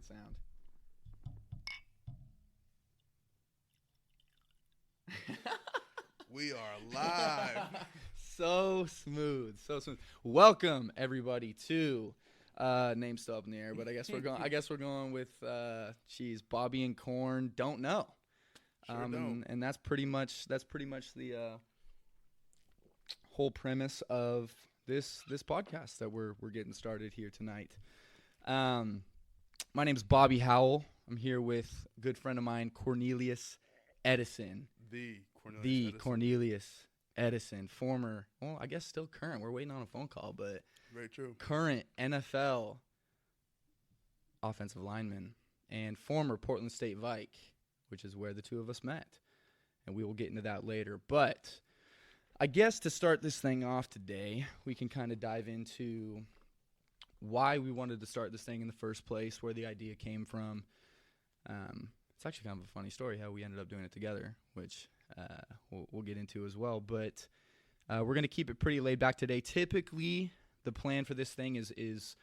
good sound. We are live. So smooth, so smooth. Welcome everybody to name still up in the air, but I guess we're going with Bobby and Corn don't know. Sure don't. And that's pretty much the whole premise of this podcast that we're getting started here tonight. My name's Bobby Howell. I'm here with a good friend of mine, Cornelius Edison. The Cornelius Edison, former, well, I guess still current. We're waiting on a phone call, but very true. Current NFL offensive lineman and former Portland State Vike, which is where the two of us met. And we will get into that later. But I guess to start this thing off today, we can kind of dive into why we wanted to start this thing in the first place, where the idea came from. It's actually kind of a funny story how we ended up doing it together, which we'll get into as well. But we're going to keep it pretty laid back today. Typically, the plan for this thing is,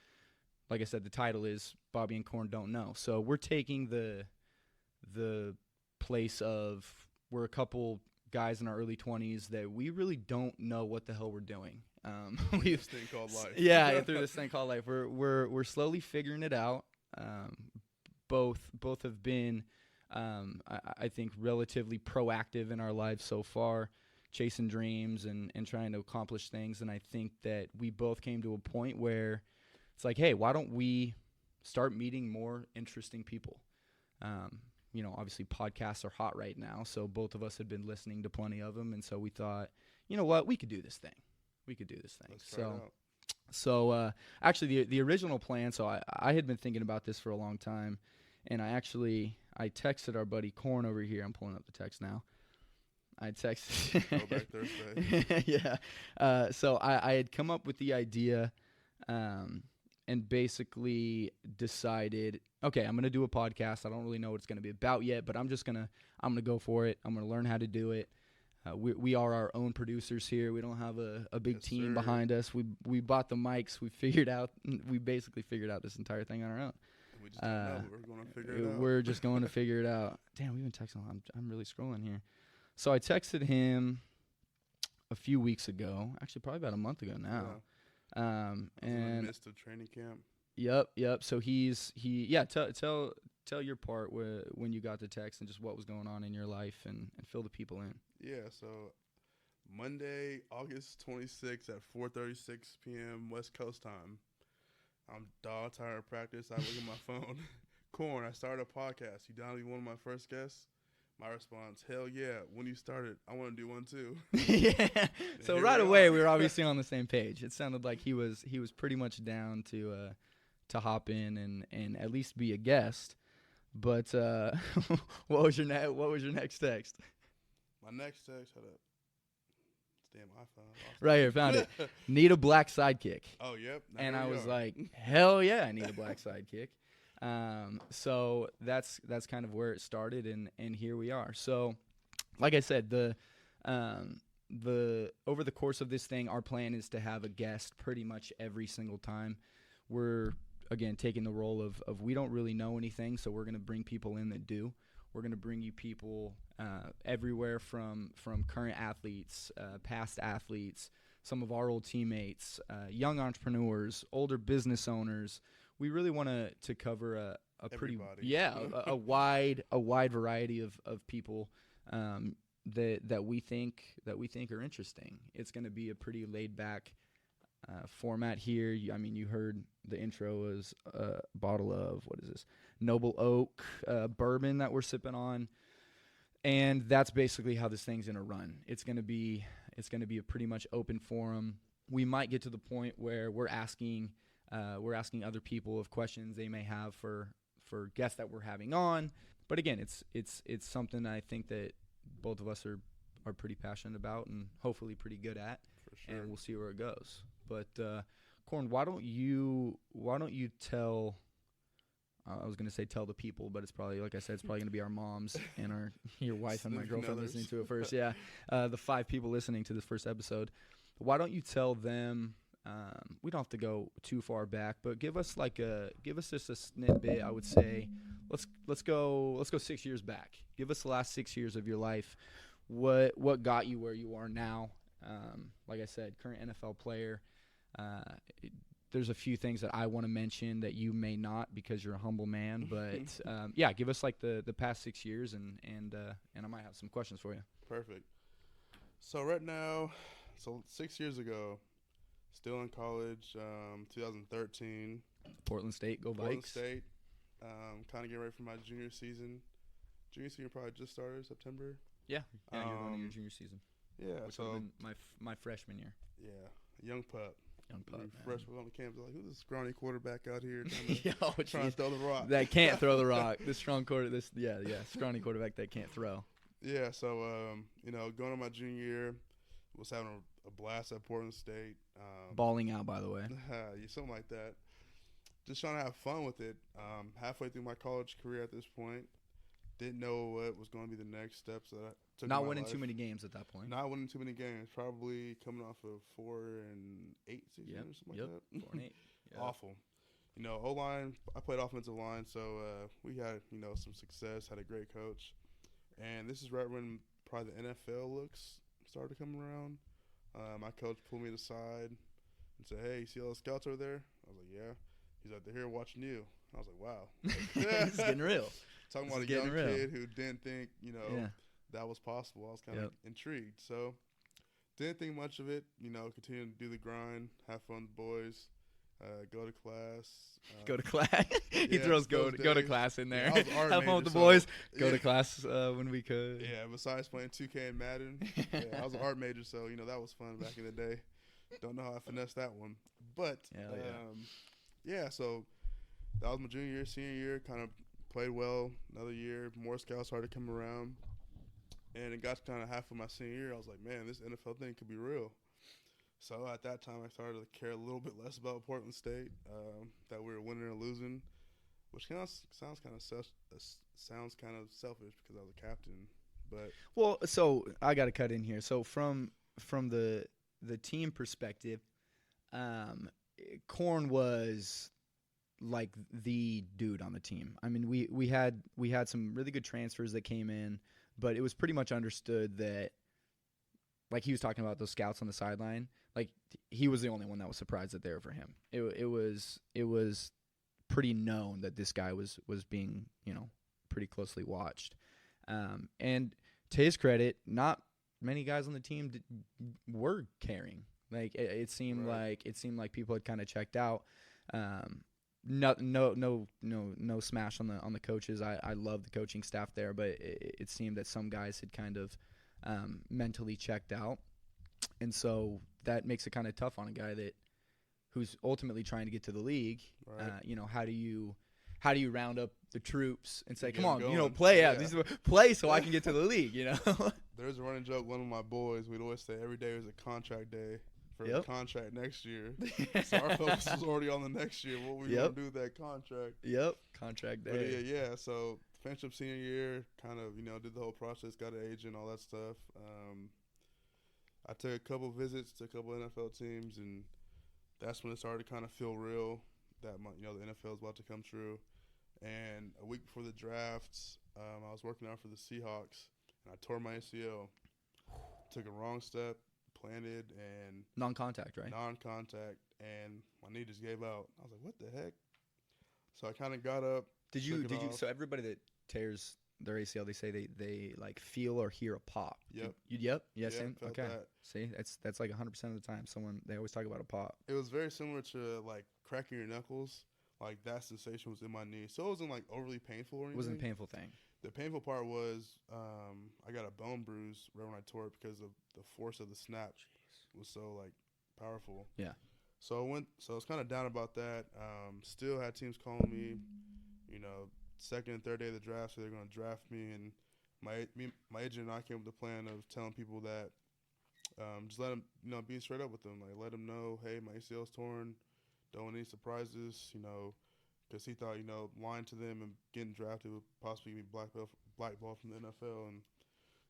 like I said, the title is Bobby and Corn Don't Know. So we're taking the place of we're a couple guys in our early 20s that we really don't know what the hell we're doing. This thing called life. Yeah, through this thing called life. We're slowly figuring it out. Both have been, I think, relatively proactive in our lives so far, chasing dreams and trying to accomplish things. And I think that we both came to a point where it's like, hey, why don't we start meeting more interesting people? Obviously podcasts are hot right now, so both of us had been listening to plenty of them. And so we thought, you know what, we could do this thing. Let's try it out. So actually, the original plan, so I had been thinking about this for a long time, and I texted our buddy Corn over here. I'm pulling up the text now. I texted. Throwback Thursday. Yeah. So I had come up with the idea and basically decided, okay, I'm going to do a podcast. I don't really know what it's going to be about yet, but I'm going to go for it. I'm going to learn how to do it. We are our own producers here. We don't have a big team behind us. We bought the mics. We basically figured out this entire thing on our own. We just don't know. We're going to figure it out. We're just going to figure it out. Damn, we've been texting. I'm really scrolling here. So I texted him a few weeks ago. Actually, probably about a month ago now. Yeah. And in the midst of training camp. Yep. So tell your part when you got the text and just what was going on in your life and fill the people in. Yeah, so Monday, August 26th at 4:36 p.m. West Coast time. I'm dog tired of practice. I look at my phone. Corn, I started a podcast. You down to be one of my first guests? My response, hell yeah. When you started, I want to do one too. Yeah. So right away, we were obviously on the same page. It sounded like he was pretty much down to hop in and at least be a guest. But what was your next text? My next text, hold up. Damn iPhone. Right here, found it. Need a black sidekick. Oh, yep. And I was like, hell yeah, I need a black sidekick. So that's kind of where it started, and here we are. So, like I said, the over the course of this thing, our plan is to have a guest pretty much every single time. We're again taking the role of we don't really know anything, so we're gonna bring people in that do. We're going to bring you people everywhere from current athletes, past athletes, some of our old teammates, young entrepreneurs, older business owners. We really want to cover a pretty a wide variety of people that we think are interesting. It's going to be a pretty laid back format here. You heard the intro is a bottle of, what is this, Noble Oak bourbon that we're sipping on, and that's basically how this thing's gonna run. It's gonna be a pretty much open forum. We might get to the point where we're asking other people of questions they may have for guests that we're having on. But again, it's something I think that both of us are pretty passionate about and hopefully pretty good at. For sure. And we'll see where it goes. But Corn, why don't you tell? I was gonna say tell the people, but it's probably, like I said, it's probably gonna be our moms and your wife and my girlfriend listening to it first. Yeah, the 5 people listening to this first episode. Why don't you tell them We don't have to go too far back, but give us just a snippet. I would say, let's go 6 years back. Give us the last 6 years of your life. What got you where you are now? Like I said, current NFL player. There's a few things that I want to mention that you may not because you're a humble man. But yeah, give us like the past 6 years, and I might have some questions for you. Perfect. So right now, 6 years ago, still in college, 2013. Portland State, go Vikes. Portland State. Kind of getting ready for my junior season. Junior season probably just started September. Yeah, you're running your junior season. Yeah, which would have been my freshman year. Yeah, young pup. Man. Freshman on the campus, like, who's this scrawny quarterback out here trying to throw the rock? That can't throw the rock. The strong scrawny quarterback that can't throw. Yeah, so going to my junior year, was having a blast at Portland State. Balling out, by the way. Yeah, something like that. Just trying to have fun with it. Halfway through my college career at this point, didn't know what was going to be the next steps that I took. Not winning too many games at that point. Not winning too many games. Probably coming off of 4-8 season or something like that. 4-8. Yep. Awful. O-line, I played offensive line, so we had, some success, had a great coach. And this is right when probably the NFL looks started to come around. My coach pulled me aside and said, "Hey, you see all the scouts over there?" I was like, "Yeah." He's like, "They're here watching you." I was like, "Wow." It's getting real. Talking about a young kid who didn't think, that was possible. I was kind of intrigued. So didn't think much of it. Continue to do the grind, have fun with the boys, go to class. Go to class. He throws go to class in there. Yeah, I was have fun with the boys. Go to class when we could. Yeah, besides playing 2K and Madden. I was an art major, so, that was fun back in the day. Don't know how I finessed that one. But, so that was my junior year, senior year, kind of played well. Another year, more scouts started coming around. And it got to kind of half of my senior year. I was like, man, this NFL thing could be real. So at that time, I started to care a little bit less about Portland State, that we were winning or losing, which sounds kind of selfish because I was a captain. But so I got to cut in here. So from the team perspective, Corn was like the dude on the team. I mean, we had some really good transfers that came in, but it was pretty much understood that, like he was talking about those scouts on the sideline, like he was the only one that was surprised that they were for him. It was pretty known that this guy was being, pretty closely watched. And to his credit, not many guys on the team were caring. Like it seemed like people had kind of checked out. No smash on the coaches. I love the coaching staff there, but it seemed that some guys had kind of mentally checked out, and so that makes it kind of tough on a guy who's ultimately trying to get to the league. Right. How do you round up the troops and say, come on, play out, play so I can get to the league. There's a running joke. One of my boys, we'd always say every day was a contract day for the contract next year. So our focus was already on the next year. What we going to do with that contract? Yep, contract day. But so finished up senior year, kind of, did the whole process, got an agent, all that stuff. I took a couple visits to a couple NFL teams, and that's when it started to kind of feel real that, the NFL is about to come true. And a week before the drafts, I was working out for the Seahawks, and I tore my ACL. Took a wrong step, planted, and non-contact, right? Non-contact, and my knee just gave out. I was like, what the heck? So I kind of got up. Did you? So everybody that tears their ACL, they say they like feel or hear a pop. Yep. Yep. Yeah. Same. Okay. That. See, that's like 100% of the time. They always talk about a pop. It was very similar to like cracking your knuckles. Like that sensation was in my knee, so it wasn't like overly painful or anything. It wasn't a painful thing. The painful part was I got a bone bruise right when I tore it because of the force of the snap was so like powerful. Yeah. So I was kind of down about that. Still had teams calling me, second and third day of the draft, so they're going to draft me. And my agent and I came up with the plan of telling people that just let them, being straight up with them, like let them know, hey, my ACL's torn, don't want any surprises, because he thought, lying to them and getting drafted would possibly be blackballed from the NFL. And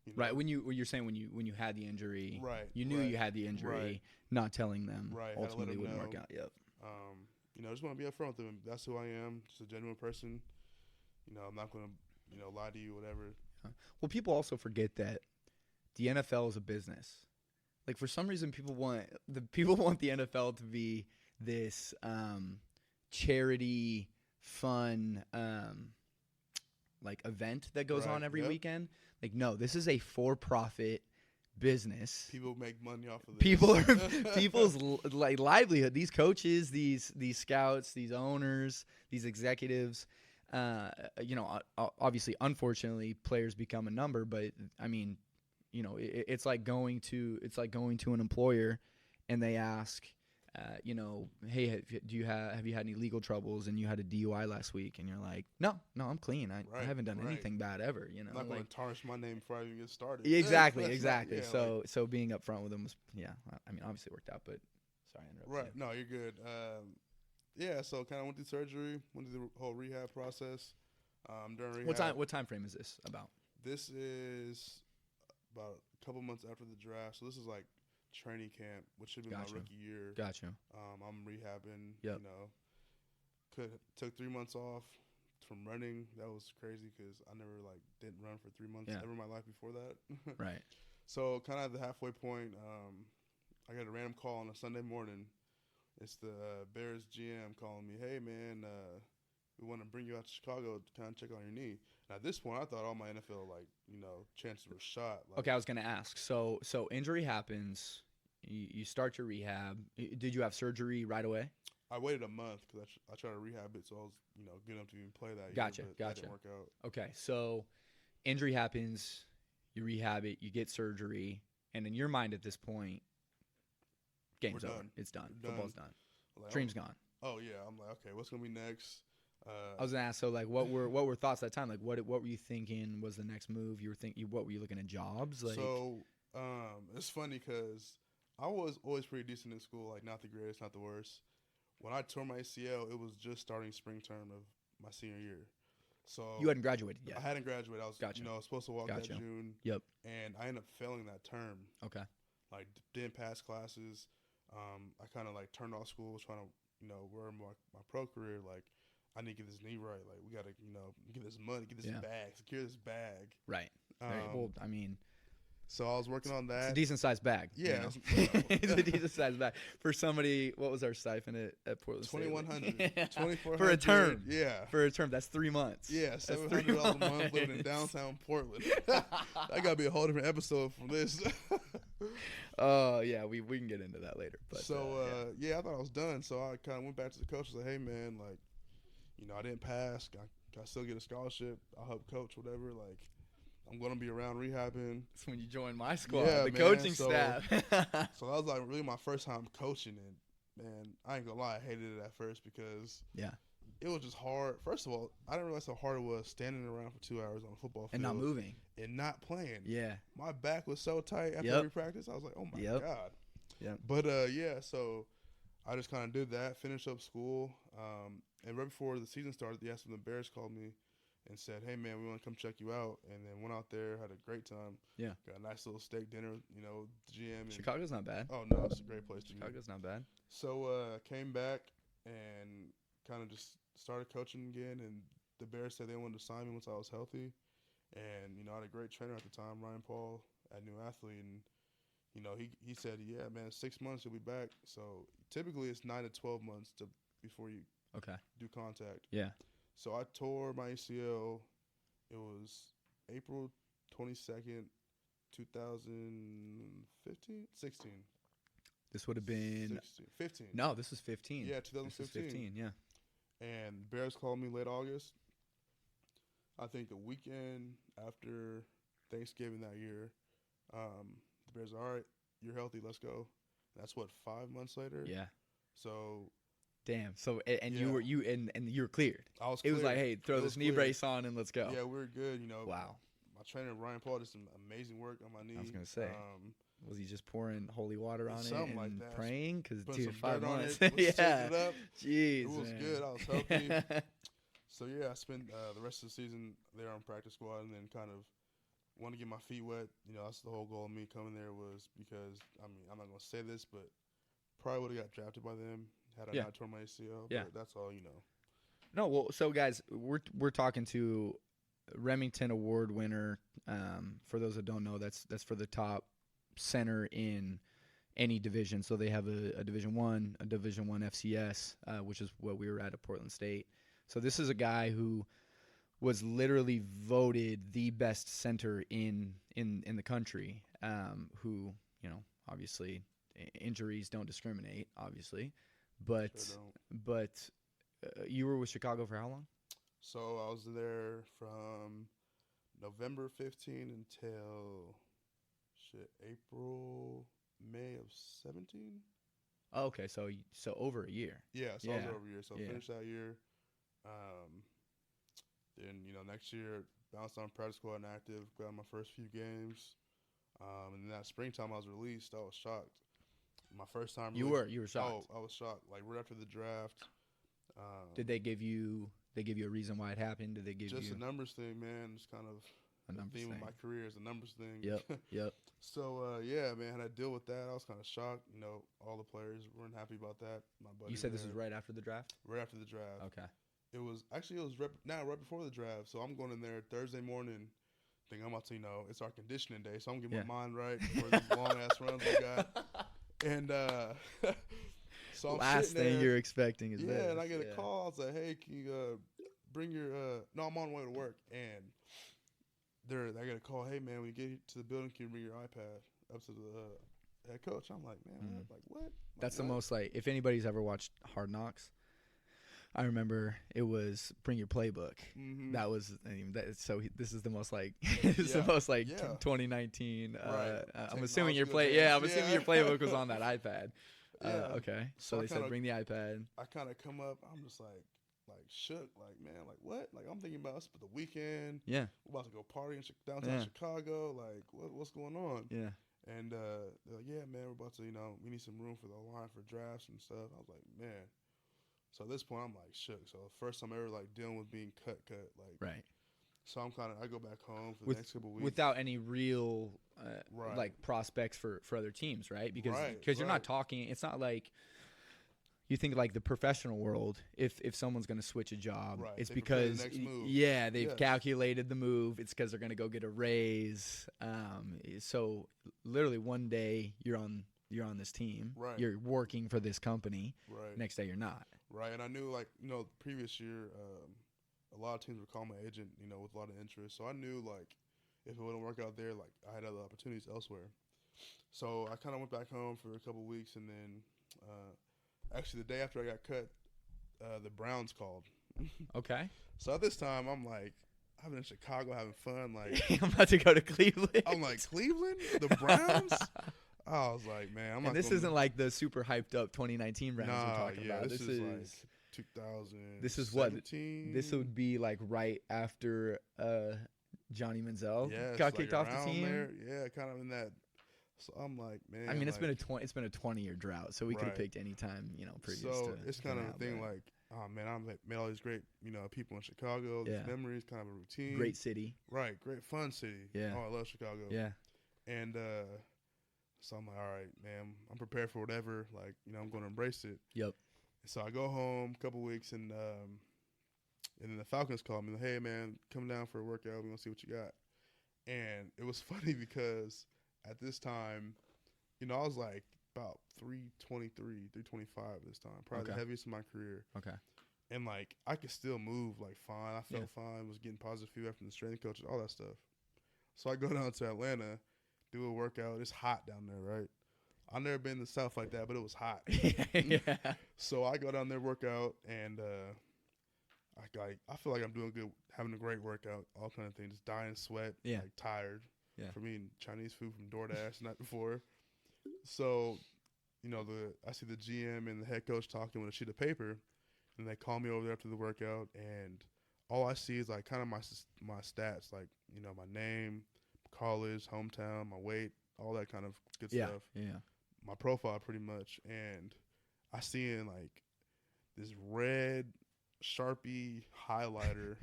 You know? Right. When you're saying when you had the injury, Right. you knew right, you had the injury, right. not telling them Right, had to let ultimately them wouldn't know. work out. Yep. You know, I just want to be upfront with them. That's who I am. Just a genuine person. You know, I'm not gonna, you know, lie to you, whatever. Well, people also forget that the NFL is a business. Like for some reason, people want the NFL to be this charity, fun, like event that goes Right, on every yep. weekend. Like, no, this is a for-profit business. People make money off of this. People's like livelihood. These coaches, these scouts, these owners, these executives. You know, obviously, unfortunately, players become a number. But I mean, you know, it's like going to an employer, and they ask, you know, hey, have you had any legal troubles? And you had a DUI last week, and you're like, no, I'm clean. I haven't done anything bad ever. You know, I'm not going to tarnish my name before I even get started. Exactly. Yeah, So being upfront with them was, I mean, obviously it worked out, but sorry, I interrupted. Right. No, you're good. Yeah. So kind of went through surgery, went through the whole rehab process. During rehab. What time frame is this about? This is about a couple months after the draft. So this is like training camp, which should be my rookie year. Gotcha. I'm rehabbing. Yep. You know, took 3 months off from running. That was crazy because I never didn't run for 3 months ever in my life before that. Right. So kind of at the halfway point, I got a random call on a Sunday morning. It's the Bears GM calling me, hey man, we want to bring you out to Chicago to kind of check on your knee. And at this point, I thought all my NFL chances were shot. Okay, I was gonna ask. So injury happens. You start your rehab. Did you have surgery right away? I waited a month because I tried to rehab it, so I was good enough to even play that Gotcha. year. But that didn't work out. Okay, so injury happens. You rehab it. You get surgery, and in your mind at this point, game's over. It's done. Football's done. Dream's gone. Oh yeah, I'm like, okay, what's gonna be next? I was gonna ask. So what were thoughts at that time? Like what were you thinking was the next move? What were you looking at jobs? So it's funny because I was always pretty decent in school. Like not the greatest, not the worst. When I tore my ACL, it was just starting spring term of my senior year. So you hadn't graduated yet. I hadn't graduated. I was Gotcha. Supposed to walk that June. Yep. And I ended up failing that term. Okay. Like didn't pass classes. I kind of turned off school, was trying to worry my pro career. Like I need to get this knee right. Like we gotta get this money, get this bag, secure this bag. Right. Well, I mean. So I was working on that. It's a decent sized bag. Yeah. It's a decent sized bag. For somebody, what was our stipend at Portland State? $2,100. $2,400. For a term. Yeah. For a term. That's 3 months. Yeah, $700 a month living in downtown Portland. That got to be a whole different episode from this. Yeah, we can get into that later. But so, I thought I was done. So I kind of went back to the coach and said, hey, man, I didn't pass. Can I still get a scholarship? I'll help coach, whatever. I'm going to be around rehabbing. That's when you join my squad, the coaching staff. So that was really my first time coaching. And, man, I ain't going to lie, I hated it at first because it was just hard. First of all, I didn't realize how hard it was standing around for 2 hours on a football field. And not moving. And not playing. Yeah. My back was so tight after every practice. I was like, oh, my God. Yeah. But, so I just kind of did that, finished up school. And right before the season started, the Bears called me and said, hey, man, we want to come check you out. And then went out there, had a great time. Yeah. Got a nice little steak dinner, the GM. And Chicago's not bad. Oh, no, it's a great place to be. Chicago's not bad. So came back and kind of just started coaching again. And the Bears said they wanted to sign me once I was healthy. And, I had a great trainer at the time, Ryan Paul, at New Athlete. And, he said, yeah, man, 6 months you'll be back. So typically it's 9 to 12 months before you do contact. Yeah. So I tore my ACL. It was April 22nd, 2015? 16. This would have been 15. No, this was 15. Yeah, 2015. This was 15, yeah. And Bears called me late August. I think the weekend after Thanksgiving that year, the Bears are all right, you're healthy, let's go. That's 5 months later? Yeah. So damn. So and you were cleared. I was cleared. It was like, hey, throw this knee brace on and let's go. Yeah, we were good, Wow. My trainer Ryan Paul did some amazing work on my knee. I was gonna say, was he just pouring holy water on it something and like that. praying? Because dude, 5 months. Yeah. Jeez, it was man. good. I was healthy. So yeah, I spent the rest of the season there on practice squad, and then kind of want to get my feet wet. You know, that's the whole goal of me coming there was because, I mean, I'm not going to say this, but probably would have got drafted by them had I Yeah. not torn my ACL. Yeah. But that's all, you know. No, well, so guys, we're talking to Remington Award winner. For those that don't know, that's for the top center in any division. So they have a Division One, a Division One FCS, which is what we were at Portland State. So this is a guy who was literally voted the best center in the country. Who, you know, obviously injuries don't discriminate, obviously, but Sure but you were with Chicago for how long? So I was there from November 15 until April, May of 17. Oh, okay, so over a year. Yeah, so I was Yeah. there over a year. So I Yeah. finished that year. Then, you know, next year, bounced on practice squad and active, got my first few games. And then that springtime I was released, I was shocked. My first time. You were shocked. Oh, I was shocked. Like, right after the draft. Did they give you a reason why it happened? Did they give just you a numbers thing, man. It's kind of a the numbers theme thing? of my career is a numbers thing. Yep. So, yeah, man, had to deal with that. I was kind of shocked. You know, all the players weren't happy about that. My buddy You said this there, was right after the draft? right after the draft. Okay. It was right before the draft. So I'm going in there Thursday morning. Think I'm about to, you know, it's our conditioning day. So I'm getting my mind right for these long ass runs we got. And so I'm Last sitting thing there, you're expecting is this. yeah, and I get a call. I was like, hey, can you bring your no, I'm on my way to work, and I get a call. Hey, man, when you get to the building, can you bring your iPad up to the head coach? I'm like, man, what? Like, That's the what? most, like, if anybody's ever watched Hard Knocks, I remember it was bring your playbook. Mhm. That was, I mean, this is the most like, this is the most like Yeah. 2019. Right. I'm assuming your Technological I'm advance. assuming your playbook was on that iPad. Yeah. Okay. So So I they said kinda- bring the iPad. I kind of come up. I'm just like shook. Like, man, like what? Like I'm thinking about us for the weekend. Yeah. We're about to go party in downtown Yeah. Chicago. Like, what's going on? Yeah. And they're like, yeah, man, we're about to, you know, we need some room for the line for drafts and stuff. I was like, man. So at this point, I'm like shook. So first time ever like dealing with being cut, like. Right. So I go back home for the With- next couple weeks. Without any real Right. like prospects for other teams, right? Because Right, you're not right. talking. It's not like you think like the professional world. If someone's going to switch a job, Right, it's they prepare the because next move. yeah, they've Yes. calculated the move. It's because they're going to go get a raise. So literally one day you're on this team. Right. You're working for this company. Right. Next day you're not. Right, and I knew, like, you know, the previous year, a lot of teams would call my agent, you know, with a lot of interest. So I knew, like, if it wouldn't work out there, like, I had other opportunities elsewhere. So I kind of went back home for a couple weeks, and then actually the day after I got cut, the Browns called. Okay. So at this time, I'm like, I'm in Chicago having fun. Like, I'm about to go to Cleveland. I'm like, Cleveland? The Browns? I was like, man, I'm not And this going isn't like the super hyped up 2019 Browns we're talking yeah, about. this is like 2000. this is what this would be like right after Johnny Manziel got kicked off the team. There. Yeah, kind of in that. So I'm like, man. I mean, it's like, been a 20-year drought, so we could have Right. picked any time, previous So to it's kind of now, a thing but like, oh man, I'm like met all these great, people in Chicago. These Yeah. memories, kind of a routine. great city. Right, great fun city. Yeah. Oh, I love Chicago. Yeah. And so I'm like, all right, man, I'm prepared for whatever. Like, I'm going to embrace it. Yep. So I go home a couple weeks, and then the Falcons call me, like, hey man, come down for a workout. We're gonna see what you got. And it was funny because at this time, I was like about 323, 325 this time, probably the Okay. heaviest in my career. Okay. And like I could still move like fine. I felt Yeah. fine. Was getting positive feedback from the strength coaches, all that stuff. So I go down to Atlanta, do a workout. It's hot down there, right? I've never been in the South like that, but it was hot. Yeah. So I go down there, workout, and I feel like I'm doing good, having a great workout, all kind of things, just dying sweat, Yeah. like tired Yeah. from eating Chinese food from DoorDash the night before. So, I see the GM and the head coach talking with a sheet of paper, and they call me over there after the workout, and all I see is like kind of my stats, like my name, college, hometown, my weight, all that kind of good Yeah. stuff. Yeah. My profile pretty much, and I see in like this red Sharpie highlighter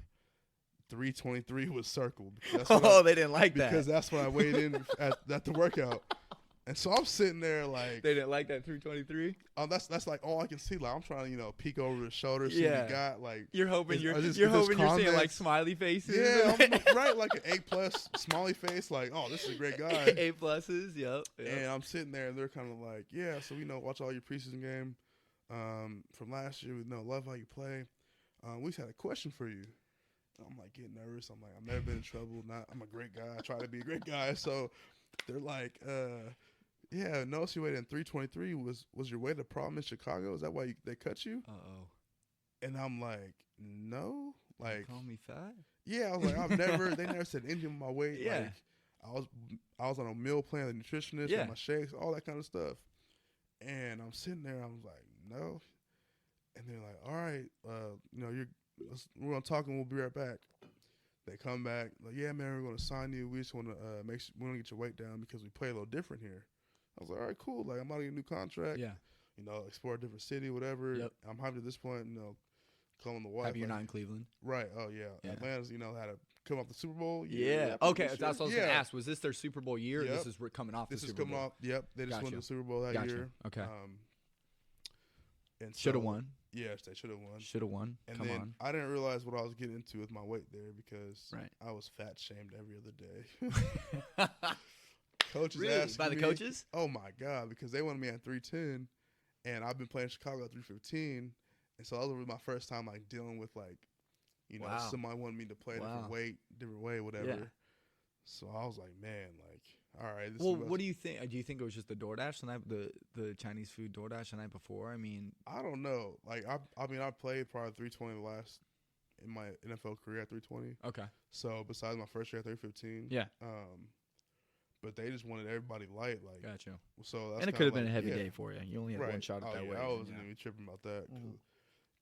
3:23 was circled. That's what Oh, they didn't like that. because that's when I weighed in at the workout. And so I'm sitting there like, They didn't like that 323. that's like all I can see. Like I'm trying to peek over his shoulder, see what Yeah. he got. Like You're hoping Is- you're are this- you're is this hoping you're seeing like comments? smiley faces. yeah, I'm, right, like an A+ smiley face. Like, oh, this is a great guy. A pluses. Yep. And I'm sitting there, and they're kind of like, yeah, so watch all your preseason game from last year. We love how you play. We just had a question for you. I'm like getting nervous. I'm like, I've never been in trouble. I'm a great guy. I try to be a great guy. So they're like, yeah, notice you weighed in 323. Was your weight a problem in Chicago? Is that why they cut you? Uh-oh. And I'm like, no. Like, Call me fat? yeah, I was like, they never said anything about my weight. Yeah. Like, I was on a meal plan, the nutritionist, Yeah. with my shakes, all that kind of stuff. And I'm sitting there, I was like, no. And they're like, all right, we're gonna talk and we'll be right back. They come back, like, yeah, man, we're gonna sign you. We just want to we want to get your weight down because we play a little different here. I was like, all right, cool. Like, I'm about to get a new contract. Yeah. Explore a different city, whatever. Yep. I'm happy at this point. Calling the wife. Happy you're like, not in Cleveland. right. Oh yeah. Yeah. Atlanta's had to come off the Super Bowl. Yeah. I'm Okay. pretty That's what I was sure. gonna ask. Was this their Super Bowl year? Or Yep. This is coming off This the is Super coming Bowl. off. Yep. They just won Gotcha. the Super Bowl that Gotcha. year. Okay. And Should have so- won. Yes, they should have won. Should have won. And Come then on. I didn't realize what I was getting into with my weight there because Right. I was fat shamed every other day. Coaches Really? asking By the me- coaches? Oh my god! Because they wanted me at 310, and I've been playing Chicago at 315, and so that was my first time like dealing with Wow. somebody wanted me to play a Wow. different way, whatever. Yeah. So I was like, man, like, all right. This Well, is what do you think? Do you think it was just the DoorDash the night, the Chinese food DoorDash the night before? I mean, I don't know. Like, I played probably 320 in my NFL career at 320. okay. So besides my first year at 315, Yeah. but they just wanted everybody light, like. Gotcha. So that's And it kinda could have been a like, heavy yeah. day for you. You only had one shot at that yeah, weight. I wasn't yeah. even tripping about that. Mhm.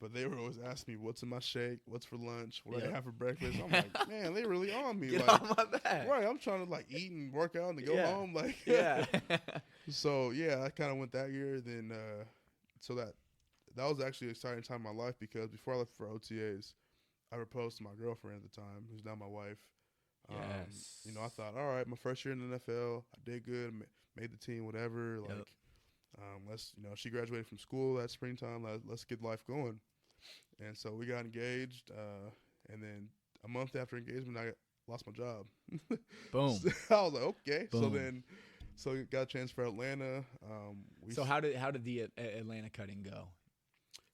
But they were always asking me, what's in my shake? What's for lunch? What do Yeah. I have for breakfast? I'm like, man, they really on me. Get like, off my back. right, I'm trying to like eat and work out and to go Yeah. home. Like, Yeah. So yeah, I kind of went that year. Then so that was actually an exciting time in my life because before I left for OTAs, I proposed to my girlfriend at the time, who's now my wife. Yes. I thought, all right, my first year in the NFL, I did good, made the team, whatever. Yep. Like, let's, she graduated from school that springtime. Let's get life going. And so we got engaged, and then a month after engagement, I lost my job. Boom. So I was like, okay. Boom. So got a chance for Atlanta. So how did the Atlanta cutting go?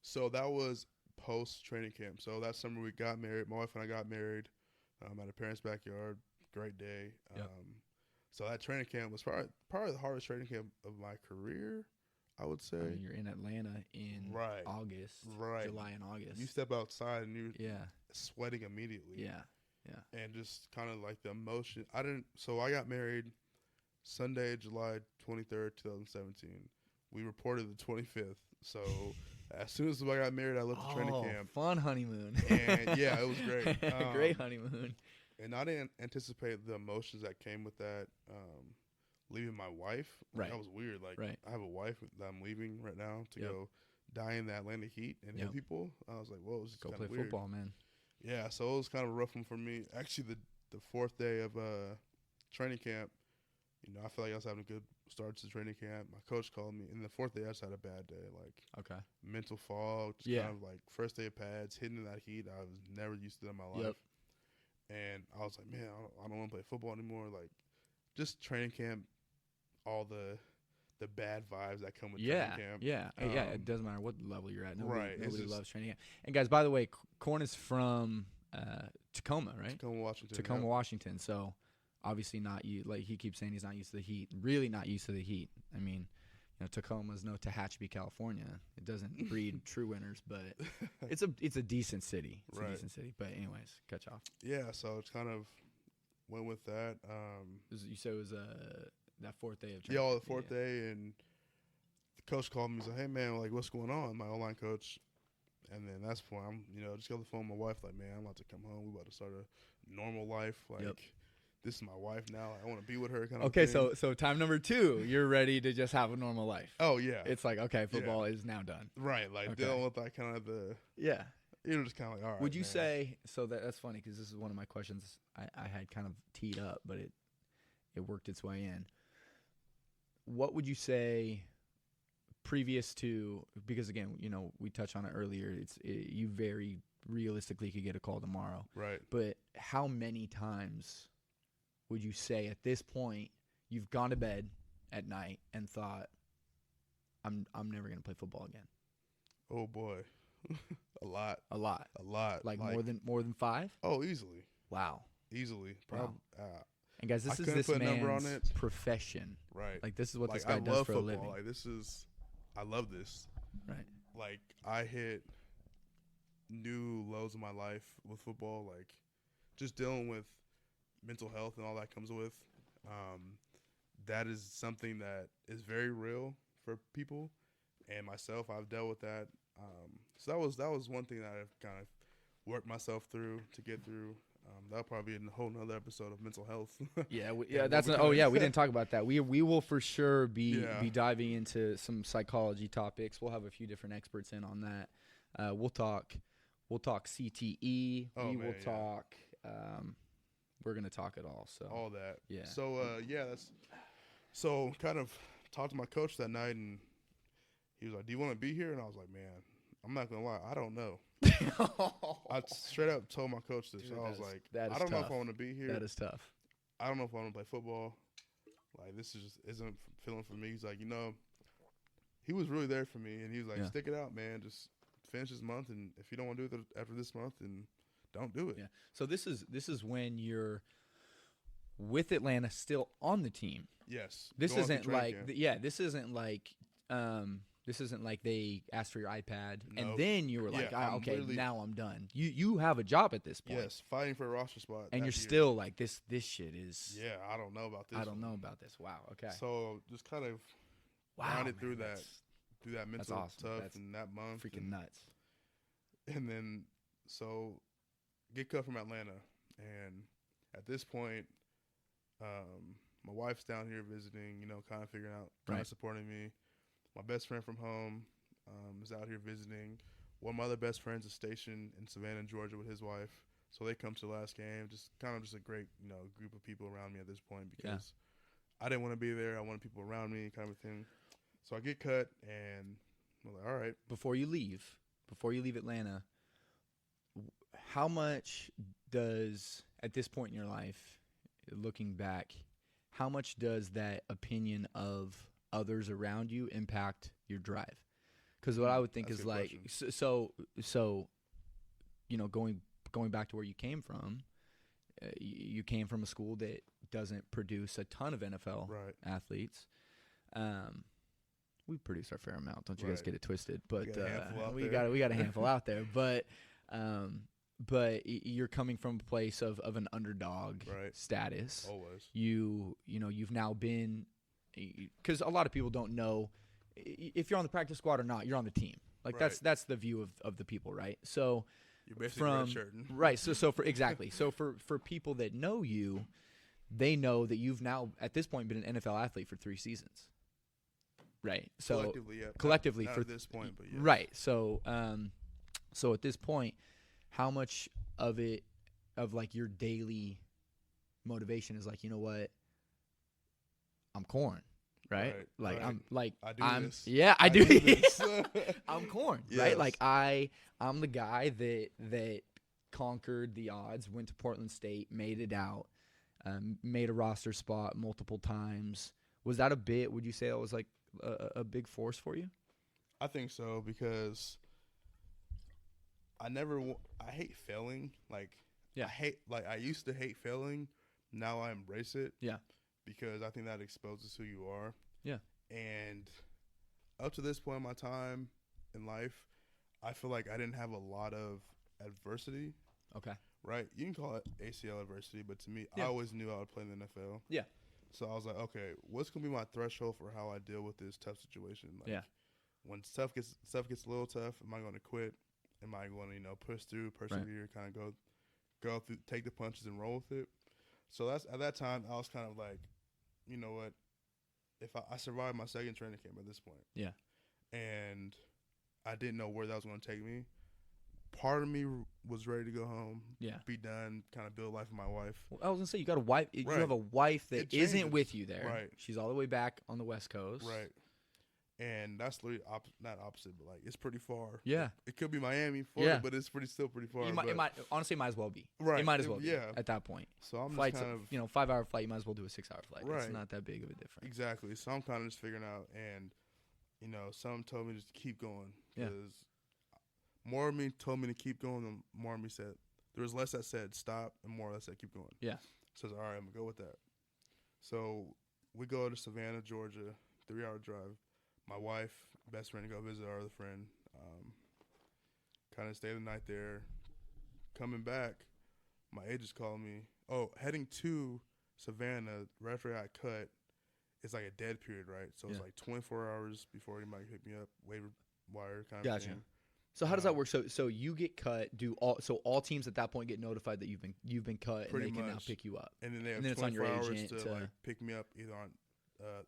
So that was post training camp. So that summer we got married. My wife and I got married at a parent's backyard. Great day. Yep. So that training camp was probably the hardest training camp of my career, I would say. I mean, you're in Atlanta in Right. August, Right. July and August. You step outside and you're yeah, sweating immediately. yeah. And just kind of like the emotion. I got married Sunday, July 23rd, 2017. We reported the 25th. So as soon as I got married, I left the training camp. Fun honeymoon. And yeah, it was great. Great honeymoon. And I didn't anticipate the emotions that came with that. Leaving my wife, Right. That was weird. Like, Right. I have a wife that I'm leaving right now to Yep. go die in the Atlanta heat and hit Yep. people. I was like, whoa, this is Go kind play of weird. football, man. Yeah, so it was kind of a rough one for me. Actually, the fourth day of training camp, I feel like I was having a good start to training camp. My coach called me, and the fourth day I just had a bad day, like Okay. mental fog, just Yeah. kind of like first day of pads, hitting in that heat. I was never used to that in my life. Yep. And I was like, man, I don't want to play football anymore. Like, just training camp, all the bad vibes that come with Yeah, training camp. yeah. It doesn't matter what level you're at. Right, it's Nobody just- loves training camp. And guys, by the way, Corn is from Tacoma, right? Tacoma, Washington. Tacoma, yeah. Washington. So obviously not you. Like he keeps saying, he's not used to the heat. Really not used to the heat. I mean, Tacoma's no Tehachapi, California. It doesn't breed true winners, but it's a decent city. It's Right. a decent city. But anyways, catch off. Yeah, so it's kind of went with that. You said it was that fourth day of Yeah, training. the fourth day, and the coach called me. He's like, "Hey, man, like, what's going on?" My online coach, and then that's when I'm, just got on the phone with my wife. Like, man, I'm about to come home. We about to start a normal life. Like, Yep. this is my wife now. I want to be with her. Kind Okay, of thing. so time number 2, you're ready to just have a normal life. Oh yeah, It's like, okay, football is now done. right. Like Okay. dealing with that kind of the Yeah. It was just kind of like, all right. Would you man. say so? That's funny because this is one of my questions I had kind of teed up, but it worked its way in. What would you say previous to, because again, we touched on it earlier, you very realistically could get a call tomorrow. Right. But how many times would you say at this point you've gone to bed at night and thought, I'm never going to play football again? Oh boy. A lot. A lot. Like more than 5? Oh, easily. Wow. Easily. Wow. Probably. And guys, this I is couldn't this put a number on man's it. profession. Right. Like this is what Like, this guy I does love for football. a living. Like I love this. Right. Like I hit new lows in my life with football. Like just dealing with mental health and all that comes with. That is something that is very real for people, and myself, I've dealt with that. So that was one thing that I've kind of worked myself through to get through. That'll probably be a whole nother episode of mental health. Yeah, we Yeah, didn't talk about that. We will for sure be Yeah. diving into some psychology topics. We'll have a few different experts in on that. We'll talk CTE. Oh, we man, will yeah. talk. We're gonna talk it all. So All that. Yeah. So that's so kind of talked to my coach that night, and he was like, "Do you want to be here?" And I was like, "Man, I'm not gonna lie, I don't know." I straight up told my coach this. Dude, I was that is- like, that is "I don't know if tough. I want to be here. that is tough. I don't know if I want to play football. Like this is just isn't feeling for me." He's like, he was really there for me, and he was like, Yeah. "Stick it out, man. Just finish this month, and if you don't want to do it after this month, then don't do it." Yeah. So this is when you're with Atlanta, still on the team. Yes. This Going through isn't training like camp. this isn't like they asked for your iPad and Nope. then you were like, Yeah, I'm okay, literally- now I'm done. You have a job at this point. Yes, fighting for a roster spot. And that you're year. still like this shit is Yeah, I don't know about this. I don't one. know about this. Wow. Okay. So just kind of Wow. grinded man, through that. that's through that mental awesome. tough That's and that month. freaking and, nuts. and then so get cut from Atlanta, and at this point, my wife's down here visiting. Kind of figuring out, kind Right. of supporting me. My best friend from home is out here visiting. One of my other best friends is stationed in Savannah, Georgia, with his wife. So they come to the last game. Just a great, group of people around me at this point because I didn't want to be there. I wanted people around me, kind of a thing. So I get cut, and I'm like, all right. Before you leave Atlanta, how much does, at this point in your life, looking back, how much does that opinion of others around you impact your drive? Because what I would think That's is a good like, so going back to where you came from, you came from a school that doesn't produce a ton of NFL Right. athletes. We produce our fair amount. Don't you guys Right. get it twisted? But got a handful out we there. got a handful out there. But you're coming from a place of an underdog Right. status. Always. You've now been, because a lot of people don't know if you're on the practice squad or not. You're on the team. Like Right. that's the view of the people, right? So You're basically redshirting. right. So for people that know you, they know that you've now at this point been an NFL athlete for 3 seasons. Right. So Collectively, yeah. collectively not for at this point, but yeah. right. So so at this point, how much of like your daily motivation is like, you know what? I'm Corn, right? Right, Like right. I'm like I do I'm this. yeah, I I do do this. I'm Corn, Yes. right? Like I'm the guy that conquered the odds, went to Portland State, made it out, made a roster spot multiple times. Was that a bit? Would you say that was like a big force for you? I think so because I hate failing. Like Yeah. I used to hate failing. Now I embrace it. Yeah. Because I think that exposes who you are. Yeah. And up to this point in my time in life, I feel like I didn't have a lot of adversity. Okay. Right? You can call it ACL adversity, but to me, Yeah. I always knew I would play in the NFL. Yeah. So I was like, okay, what's gonna be my threshold for how I deal with this tough situation? Like, Yeah. when stuff gets a little tough, am I going to quit? Am I going to push through, persevere, kind of go through, take the punches and roll with it? So that's at that time I was kind of like, you know what? If I survived my second training camp at this point, Yeah. and I didn't know where that was going to take me. part of me was ready to go home, Yeah. be done, kind of build life with my wife. Well, I was gonna say you got a wife. You Right. have a wife that It isn't changes. with you there. Right. She's all the way back on the West Coast. Right. And that's literally not opposite, but like it's pretty far. Yeah. It could be Miami, Florida, Yeah. but it's still pretty far. It might honestly might as well be. Right. It might as well be. Yeah. At that point. So I'm Flights, just kind of 5-hour flight. You might as well do a 6-hour flight. It's Right. not that big of a difference. exactly. So I'm kind of just figuring out, and some told me just to keep going. Yeah. Because more of me told me to keep going, than more of me said there was less that said stop, and more that said keep going. Yeah. So I was like, all right, I'm gonna go with that. So we go to Savannah, Georgia, 3-hour drive. My wife, best friend, to go visit our other friend. Kind of stay the night there. Coming back, my agent's calling me. Oh, heading to Savannah, right after I got cut, it's like a dead period, right? So it's Yeah. like 24 hours before anybody pick me up, waiver wire kind of Gotcha. thing. So how does that work? So you get cut. All teams at that point get notified that you've been cut, and Pretty they can now much. pick you up. And then they have And then it's on 24 your hours agent to to- like pick me up either on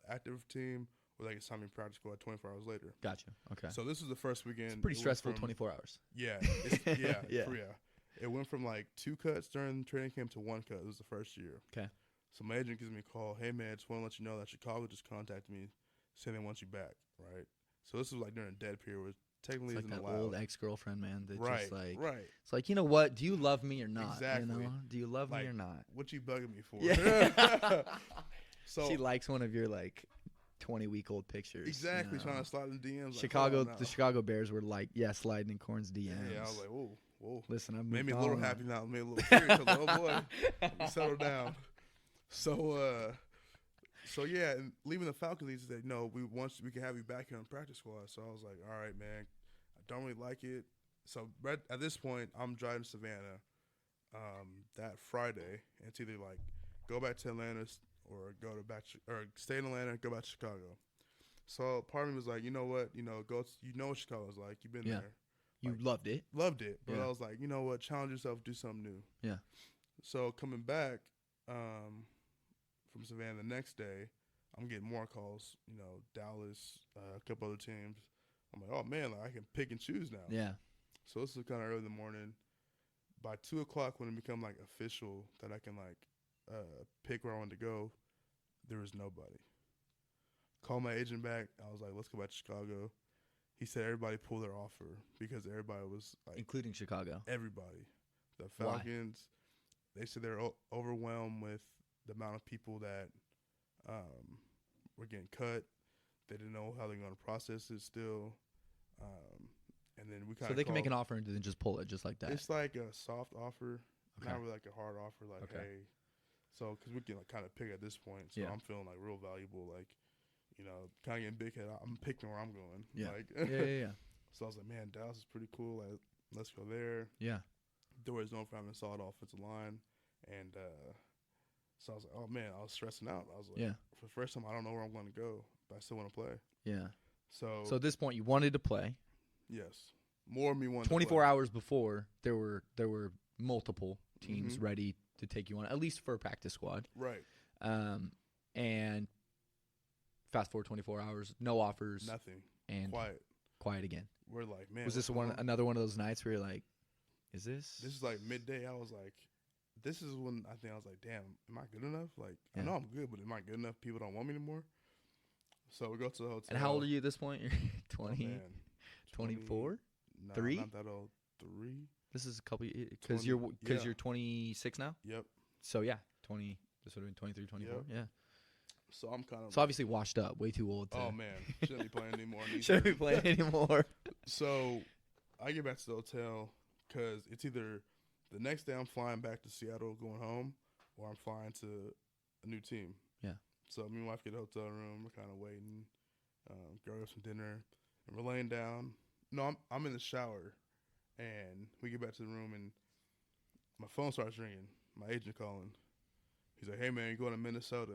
active team or they can sign me in practice squad 24 hours later. Gotcha. Okay. So this was the first weekend. It's pretty It went stressful. from- 24 hours. Yeah, Yeah. yeah. It went from like 2 cuts during training camp to 1 cut. It was the first year. 'Kay. So my agent gives me a call. Hey man, just want to let you know that Chicago just contacted me, saying they want you back. Right. So this was like during a dead period, where technically It's like isn't that allowed. old ex-girlfriend, man. That Right. just like Right. it's like, you know what? Do you love me or not? Exactly. You know? Do you love me Like, or not? What you bugging me for? Yeah. So She likes one of your like 20-week-old pictures. exactly you know? trying to slide in DMs. Chicago, Like, come on the now. Chicago Bears were like, sliding in Corn's DMs. Yeah, I was like, whoa. Listen, I've Made me a moved little on. happy now. Made a little curious. Oh boy, let me settle down. So yeah, and leaving the Falcons, he said, "No, we can have you back here on practice squad." So I was like, "All right, man, I don't really like it." So right at this point, I'm driving to Savannah that Friday, and it's either like go back to Atlanta or or stay in Atlanta and go back to Chicago. So part of me was like, you know what, go. You know what Chicago's like. You've been Yeah. there. You Like, loved it. Loved it, but Yeah. I was like, you know what, challenge yourself, do something new. Yeah. So coming back from Savannah the next day, I'm getting more calls. Dallas, a couple other teams. I'm like, oh man, like I can pick and choose now. Yeah. So this is kind of early in the morning. By 2:00, when it become like official that I can like pick where I want to go, there was nobody. Called my agent back. I was like, let's go back to Chicago. He said everybody pulled their offer because everybody was like, Including Chicago. everybody. The Why? Falcons, they said they're overwhelmed with the amount of people that were getting cut. They didn't know how they're going to process it still. And then we kind So of they can make an offer and then just pull it just like that. It's like a soft offer, Okay. not really like a hard offer. Like, Okay. hey, so because we can like kind of pick at this point, so Yeah. I'm feeling like real valuable. Like, kind of getting big head. I'm picking where I'm going. Yeah. Like, yeah. So I was like, man, Dallas is pretty cool. Like, let's go there. Yeah. Doors known for having a solid offensive line, and so I was like, oh man, I was stressing out. I was like, Yeah. for the first time, I don't know where I'm going to go, but I still want to play. Yeah. So So at this point, you wanted to play. yes, more of me wanted. 24 to play. hours before, there were multiple teams Mhm. ready to take you on, at least for a practice squad. Right. And fast forward 24 hours, no offers, Nothing. and quiet again. We're like, man, Was what's this going on? another one of those nights where you're like, is this? This is like midday. I was like, this is when I think I was like, damn, am I good enough? Like, Yeah. I know I'm good, but am I good enough? People don't want me anymore. So we go to the hotel. And how old are you at this point? You're Oh, 20, man. 24? Nah, 3? Not that old. 3. This is a couple because 20, you're yeah. 26 now. Yep. So yeah, 20. This would have been 23, 24. Yep. Yeah. So I'm kind of. So obviously washed up, way too old to. Oh man, shouldn't be playing anymore. Shouldn't be playing anymore. So I get back to the hotel because it's either the next day I'm flying back to Seattle, going home, or I'm flying to a new team. Yeah. So me and my wife get a hotel room. We're kind of waiting, go get some dinner, and we're laying down. No, I'm in the shower, and we get back to the room, and my phone starts ringing. My agent calling. He's like, "Hey man, you're going to Minnesota.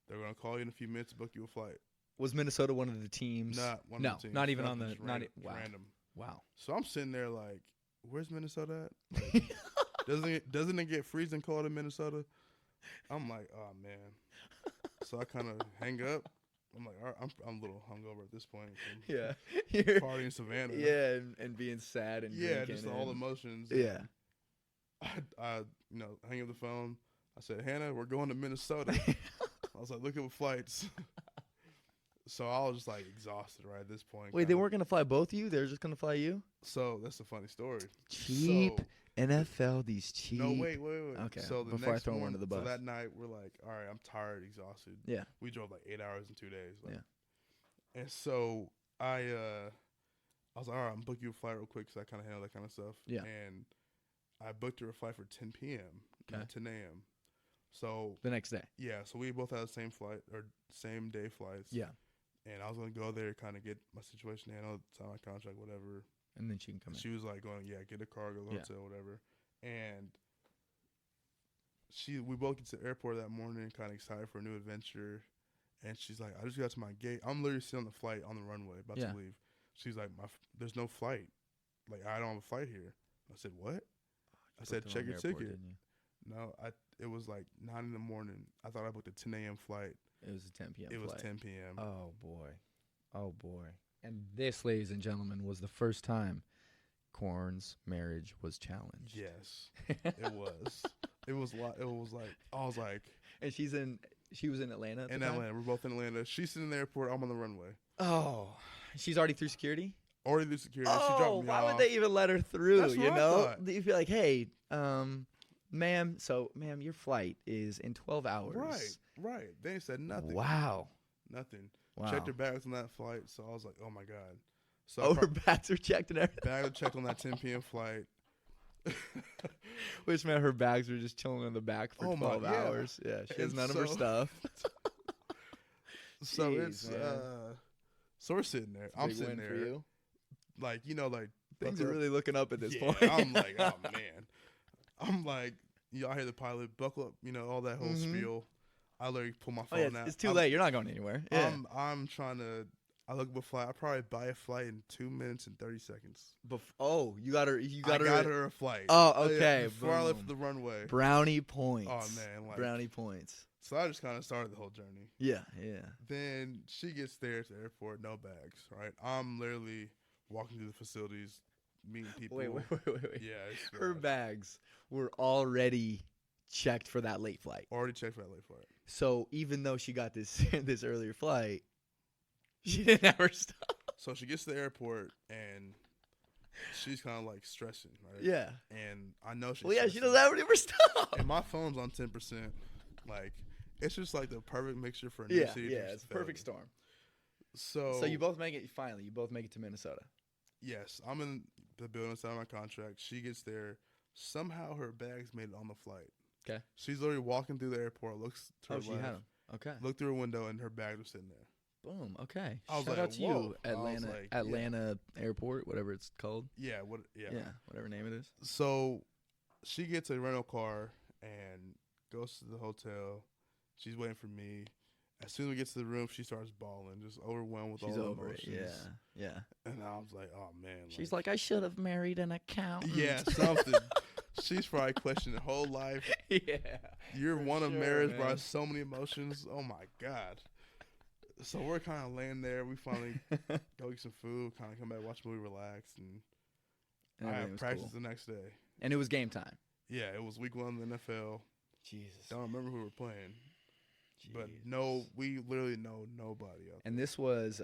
They're gonna call you in a few minutes to book you a flight." Was Minnesota one of the teams? Not one No, of the teams. not even on Nothing, the. just Not random, wow. random. Wow. So I'm sitting there like, where's Minnesota at? Like, doesn't it get freezing cold in Minnesota? I'm like, oh man. So I kind of hang up. I'm like, all right, I'm a little hungover at this point. From Yeah. You're, party in Savannah. yeah, and being sad and Yeah, drinking just all the and- emotions. Yeah. I hang up the phone. I said, Hannah, we're going to Minnesota. I was like, look at flights. So I was just like exhausted right at this point. Wait, they weren't gonna fly both of you? They were just gonna fly you? So that's a funny story. Cheap So, NFL. These cheap. no, wait. Okay, So the before I next throw one morning, under the bus. So that night we're like, all right, I'm tired, exhausted. Yeah. We drove like 8 hours in 2 days. Like, Yeah. And so I was like, all right, I'm booking you a flight real quick because I kind of handle that kind of stuff. Yeah. And I booked her a flight for 10 p.m. Okay. Not 10 a.m. So The next day. yeah, so we both had the same flight or same day flights. Yeah. And I was gonna go there, kind of get my situation handled, sign my contract, whatever. And then she can come in. She was like going, yeah, get a car, go to the Yeah. hotel, whatever. And we both get to the airport that morning, kind of excited for a new adventure. And she's like, I just got to my gate. I'm literally sitting on the flight on the runway, about Yeah. to leave. She's like, there's no flight. Like, I don't have a flight here. I said, what? I said, Booked it check on your the airport, ticket. didn't you? No, it was like 9 in the morning. I thought I booked a 10 a.m. flight. It was a 10 p.m. It was flight. 10 p.m. Oh boy. Oh boy. And this, ladies and gentlemen, was the first time Corn's marriage was challenged. Yes, it was. It was like I was like And she was in Atlanta at in the time? Atlanta. We're both in Atlanta. She's sitting in the airport. I'm on the runway. Oh, she's already through security? Already through security. she Oh, dropped me why off. would they even let her through? That's You what I know, thought. you'd be like, "Hey, ma'am, your flight is in 12 hours." Right. They ain't said nothing. Wow. Nothing. Wow. Checked her bags on that flight. So I was like, oh my god. So Oh, her bags are checked and everything. bag checked on that 10 p.m. flight. Which meant her bags were just chilling in the back for Oh my- 12 yeah. hours. Yeah, she has And none of her so- stuff. So Jeez, it's man. so we're sitting there. I'm Big sitting win for there. you. Like, like Things buckle are up. really looking up at this Yeah, point. I'm like, oh man. I'm like, I hear the pilot, buckle up, all that whole Mhm. spiel. I literally pull my Oh, phone yeah, out. it's too I'm- late. You're not going anywhere. Yeah. I'm trying to. I look up a flight. I probably buy a flight in 2 minutes and 30 seconds. You got her. You got I her. got her a flight. Oh, Yeah, okay, before I left boom. the runway. Brownie points. Oh man, like, Brownie points. so I just kind of started the whole journey. Yeah, yeah. Then she gets there to the airport, no bags. Right, I'm literally walking through the facilities, meeting people. Wait. Yeah, it's Her bad. bags were already checked for that late flight. Already checked for that late flight. So even though she got this this earlier flight, she didn't have her stuff. So she gets to the airport and she's kind of like stressing, right? Yeah. And I know she's. Well, yeah, she stressing. doesn't have any of her stuff. And my phone's on 10%. Like, it's just like the perfect mixture for a new Yeah, city. yeah. It's a perfect storm. So So you both make it. Finally, you both make it to Minnesota. yes, I'm in the building, signing my contract. She gets there. Somehow her bags made it on the flight. 'Kay. She's literally walking through the airport, looks to her Oh, she left, had them. Okay. looked through her window, and her bag was sitting there. Boom. Okay. I was Shout like, out to whoa. you, I was Atlanta, like, yeah. Atlanta Airport, whatever it's called. Yeah, Yeah. Whatever name it is. So she gets a rental car and goes to the hotel. She's waiting for me. As soon as we get to the room, she starts bawling, just overwhelmed with She's all the over it. emotions. Yeah. Yeah. And I was like, oh man. She's like, I should have married an accountant. yeah, something. She's probably questioned her whole life. Yeah. You're For one of sure, marriage, man. brought so many emotions. Oh my god. So we're kind of laying there. We finally go get some food, kind of come back, watch a movie, relax, and I Everything had was practice cool. the next day. And it was game time. Yeah, it was week 1 of the NFL. Jesus. Don't remember who we were playing, but no, we literally know nobody out there. And this was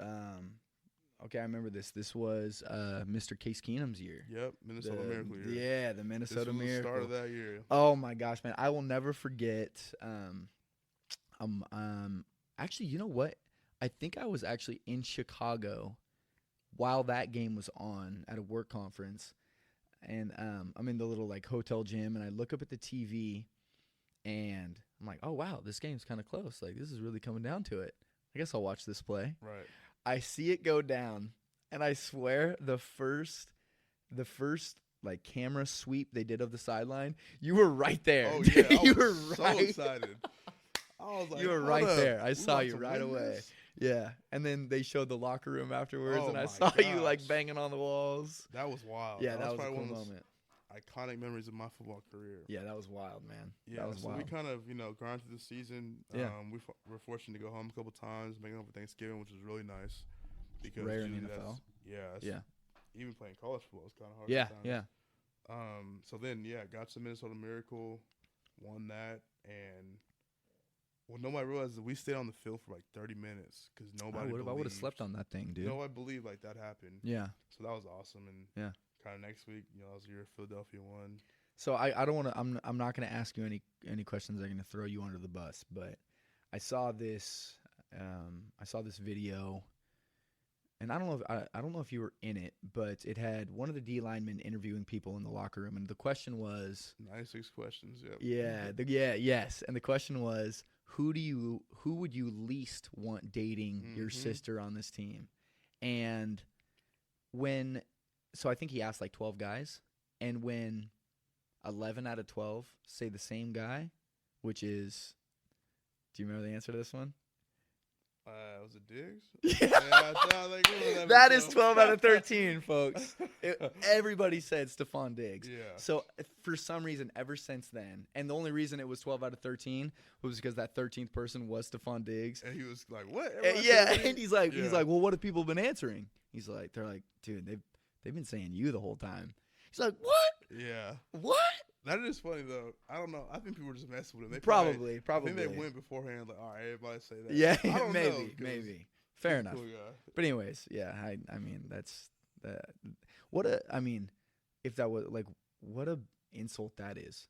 okay, I remember this. This was Mr. Case Keenum's year. Yep, Minnesota The- Miracle year. Yeah, the this Minnesota was the Miracle. start of that year. Oh my gosh, man! I will never forget. Actually, you know what? I think I was actually in Chicago while that game was on at a work conference, and I'm in the little like hotel gym, and I look up at the TV, and I'm like, oh wow, this game's kind of close. Like this is really coming down to it. I guess I'll watch this play. Right. I see it go down, and I swear the first like camera sweep they did of the sideline, you were right there. Oh yeah, I you was were so right. excited. I was like, You were "Hold right up, there. I we saw about you to right win away." this?" Yeah, and then they showed the locker room afterwards, Oh and I my saw you like gosh. banging on the walls. That was wild. Yeah, that was a probably cool one of those- moment. iconic memories of my football career. Yeah, that was wild, man. Yeah, that was so wild. we kind of, grind through the season. Yeah. We're fortunate to go home a couple times, make it home for Thanksgiving, which was really nice. Because Rare in the usually NFL. Yeah. Yeah. Even playing college football is kind of hard. Yeah, sometimes. yeah. So then, got to Minnesota Miracle, won that, and nobody realized that we stayed on the field for like 30 minutes because nobody. I would have slept on that thing, dude. Nobody believed like that happened. Yeah. So that was awesome, and Yeah. kind of next week, that was the year Philadelphia won. So I don't want to. I'm not going to ask you any questions that are going to throw you under the bus, but I saw this. I saw this video. And I don't know if you were in it, but it had one of the D linemen interviewing people in the locker room, and the question was 96 questions. Yep. Yeah. Yes. And the question was, who would you least want dating your sister on this team? And so I think he asked like 12 guys, and when 11 out of 12 say the same guy, which is, do you remember the answer to this one? Was it Diggs? Yeah. That is 12 out of 13, folks. Everybody said Stephon Diggs. Yeah. So for some reason, ever since then, and the only reason it was 12 out of 13 was because that 13th person was Stephon Diggs. And he was like, "What?" And he's like, "Well, what have people been answering?" They're like, "Dude, they've been saying you the whole time." He's like, "What? Yeah. What?" That is funny though. I don't know. I think people were just messing with him. Probably. I think they went beforehand. Like, all right, everybody say that. Yeah, I don't know, maybe. Fair enough. Cool guy. But anyways, yeah. I mean, that's that. If that was like, what a insult that is.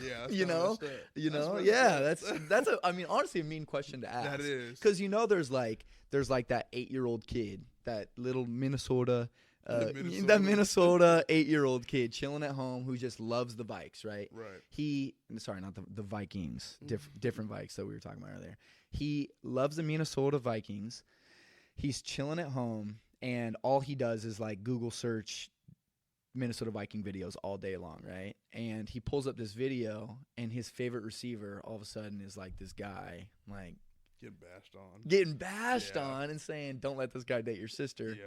Yeah. You know. That's honestly a mean question to ask. That is. Because there's like that 8-year-old kid, that little Minnesota. That Minnesota 8-year-old kid chilling at home who just loves the Vikes, right? Right. Not the Vikings, different Vikes that we were talking about earlier. He loves the Minnesota Vikings. He's chilling at home, and all he does is like Google search Minnesota Viking videos all day long, right? And he pulls up this video, and his favorite receiver all of a sudden is like this guy, like getting bashed on, on and saying, "Don't let this guy date your sister." Yeah.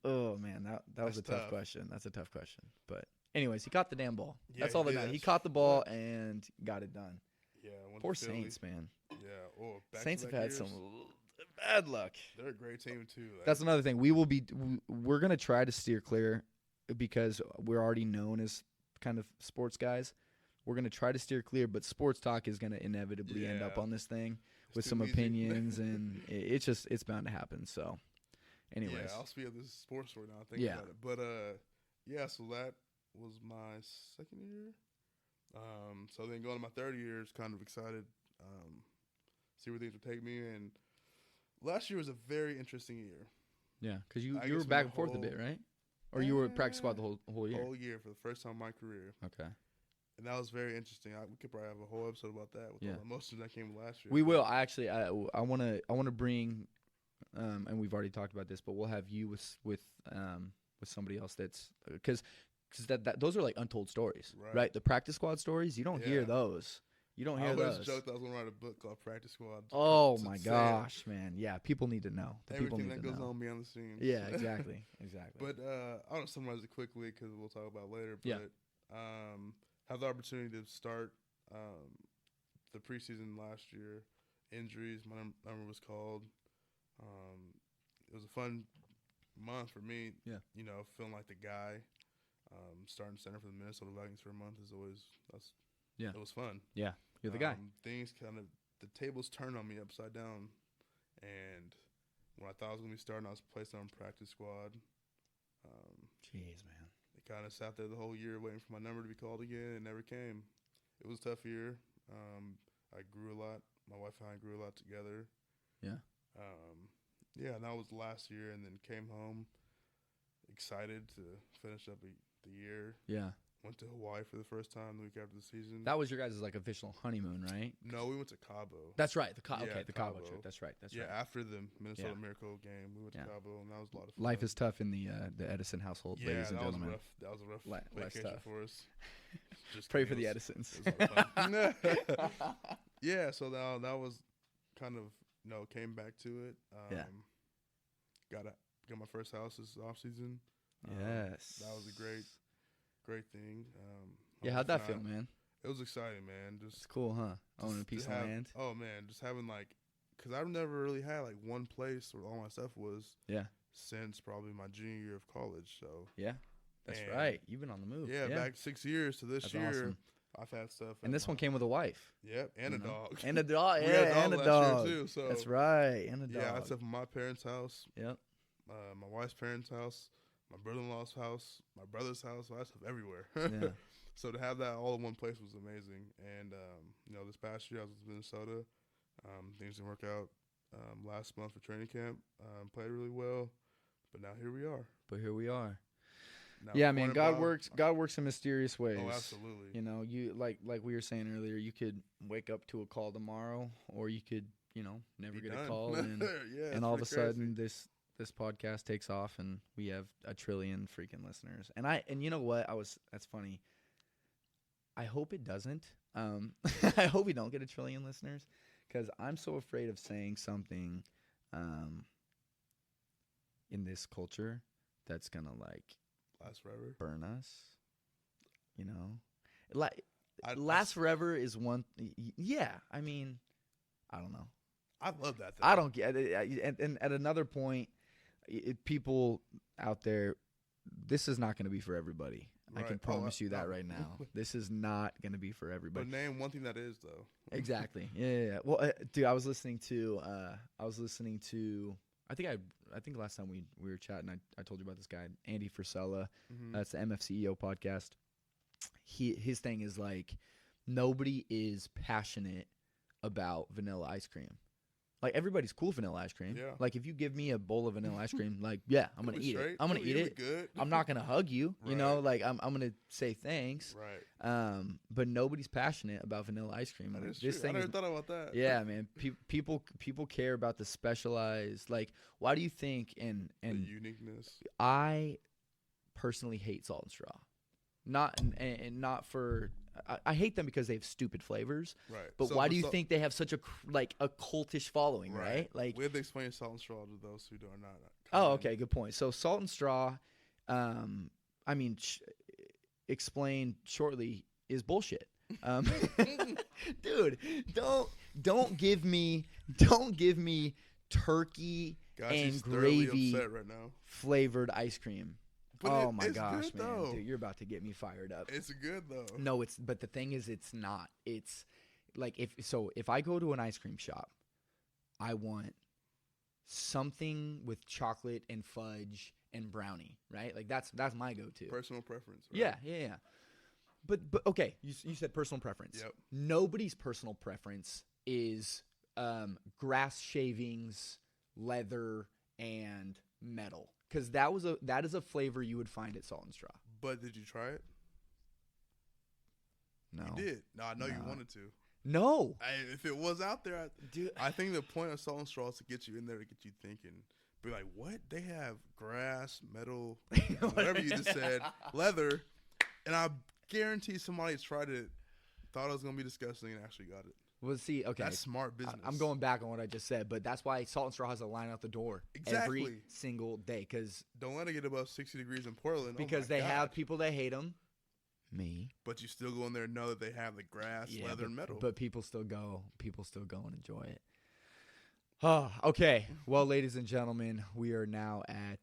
Oh man, that was a tough question. That's a tough question. But anyways, he caught the damn ball. Yeah, that's all that matters. He caught the ball and got it done. Yeah. Poor Saints, man. Yeah. Oh, Saints have had some bad luck. They're a great team too. That's another thing. We're gonna try to steer clear because we're already known as kind of sports guys. We're gonna try to steer clear, but sports talk is gonna inevitably end up on this thing with some opinions, and it's bound to happen. So, anyways, yeah, I'll speak of this sports story now. Think about it, but so that was my second year. So then going to my third year is kind of excited. See where things would take me, and last year was a very interesting year. Yeah, because you were back and forth a bit, right? Or you were at practice squad the whole year? Whole year for the first time in my career. Okay. And that was very interesting. We could probably have a whole episode about that with all the emotions that came last year. We will. I want to bring, and we've already talked about this, but we'll have you with somebody else that's because that those are like untold stories, right? The practice squad stories, you don't hear those. You don't hear those. I always joked I was going to write a book called Practice Squad. Oh, my gosh, man. Yeah, people need to know. Everything that goes on behind the scenes. Yeah, exactly. But I want to summarize it quickly because we'll talk about it later. But have the opportunity to start the preseason last year. Injuries, my number was called. It was a fun month for me. Yeah. Feeling like the guy. Starting center for the Minnesota Vikings for a month is always it was fun. Yeah, you're the guy. Things the tables turned on me upside down, and when I thought I was gonna be starting, I was placed on practice squad. Jeez, man. It kind of sat there the whole year waiting for my number to be called again. It never came. It was a tough year. I grew a lot. My wife and I grew a lot together. Yeah. And that was last year, and then came home excited to finish up the year. Yeah. Went to Hawaii for the first time the week after the season. That was your guys' like official honeymoon, right? No, we went to Cabo. That's right. The Cabo trip. That's right. Yeah, after the Minnesota Miracle game, we went to Cabo, and that was a lot of fun. Life is tough in the Edison household, ladies and gentlemen. That was a rough vacation for us. Just pray for the Edisons. Yeah, so that was kind of came back to it. Got my first house this off season. Yes, that was a great thing. Yeah, my how'd wife that feel, and I- man? It was exciting, man. It's cool, huh? Owning a just piece to of have- land. Oh man, just having like, cause I've never really had like one place where all my stuff was. Yeah. Since probably my junior year of college. So Yeah. That's And- right. You've been on the move. yeah, back 6 years to this That's year, awesome. I've had stuff. And at this one my- came with a wife. Yep, and you a know? dog. And a dog. We had Yeah, and a last dog. year too. So That's right. And a dog. yeah, I had stuff from my parents' house, Yep. my wife's parents' house, my brother-in-law's house, my brother's house. I had stuff everywhere. Yeah. So to have that all in one place was amazing. And this past year I was in Minnesota. Things didn't work out last month for training camp. Played really well, but now here we are. But here we are. Now Yeah, man. Corn and God Bob- works. God works in mysterious ways. Oh, absolutely. You know, you like we were saying earlier. You could wake up to a call tomorrow, or you could, never Be get done. a call, and Yeah, it's and all of a pretty crazy. sudden this podcast takes off, and we have a trillion freaking listeners. And you know what? That's funny. I hope it doesn't. I hope we don't get a trillion listeners, because I'm so afraid of saying something, in this culture that's gonna like last forever. burn us. Like I- last forever is one. Yeah, I mean, I don't know. I love that. I don't get it. And at another point, people out there, this is not going to be for everybody. I Right. can Oh, promise you that no. right now. This is not going to be for everybody. But name one thing that is though. Exactly. Yeah. Well, dude, I was listening to. I think last time we were chatting, I told you about this guy, Andy Frisella. Mhm. That's the MFCEO podcast. His thing is like, nobody is passionate about vanilla ice cream. Like, everybody's cool with vanilla ice cream. Yeah. Like, if you give me a bowl of vanilla ice cream, like, yeah, I'm gonna It'll be eat it. straight. I'm gonna It'll eat be it. Good. I'm not gonna hug you. You know, Right. like I'm gonna say thanks. Right. But nobody's passionate about vanilla ice cream. That And is this true. I thing never is thought about that. yeah, man. People care about the specialized. Like, why do you think? And The uniqueness. I personally hate Salt and Straw. Not and not for. I hate them because they have stupid flavors. Right. But So why for do you salt- think they have such a a cultish following? Right. Like. we have to explain salt and straw to those who are not. Oh, okay. Good point. So Salt and Straw, I mean, explain shortly is bullshit. Dude, don't give me turkey Guys, and he's thoroughly gravy upset right now. flavored ice cream. But Oh it- my it's gosh, good, man, though. dude, you're about to get me fired up. It's good though. No, but the thing is, it's not. It's like if I go to an ice cream shop, I want something with chocolate and fudge and brownie, right? Like that's my go-to. Personal preference. Right? Yeah. But okay, you said personal preference. Yep. Nobody's personal preference is grass shavings, leather, and metal, because that is a flavor you would find at Salt and Straw. But did you try it? No. You did. No, I know you No. wanted to. No. If it was out there, Dude. I think the point of salt and straw is to get you in there to get you thinking. Be like, what? They have grass, metal, whatever you just said, leather, and I guarantee somebody tried it, thought it was gonna be disgusting, and actually got it. Well, see, okay. That's smart business. I'm going back on what I just said, but that's why Salt and Straw has a line out the door every Exactly. single day, Don't let it get above 60 degrees in Portland. because oh my they God. have people that hate them. Me. But you still go in there and know that they have the grass, leather, but, and metal. But people still go and enjoy it. Oh, okay. Well, ladies and gentlemen, we are now at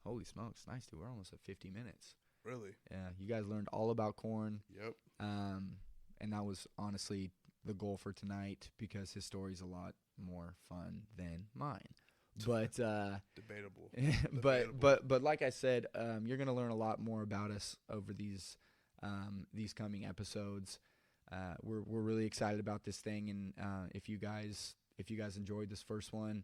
holy smokes, nice dude. We're almost at 50 minutes. Really? Yeah, you guys learned all about corn. Yep. And that was honestly the goal for tonight, because his story's a lot more fun than mine. But Debatable. but like I said, you're gonna learn a lot more about us over these coming episodes. We're really excited about this thing, and if you guys enjoyed this first one,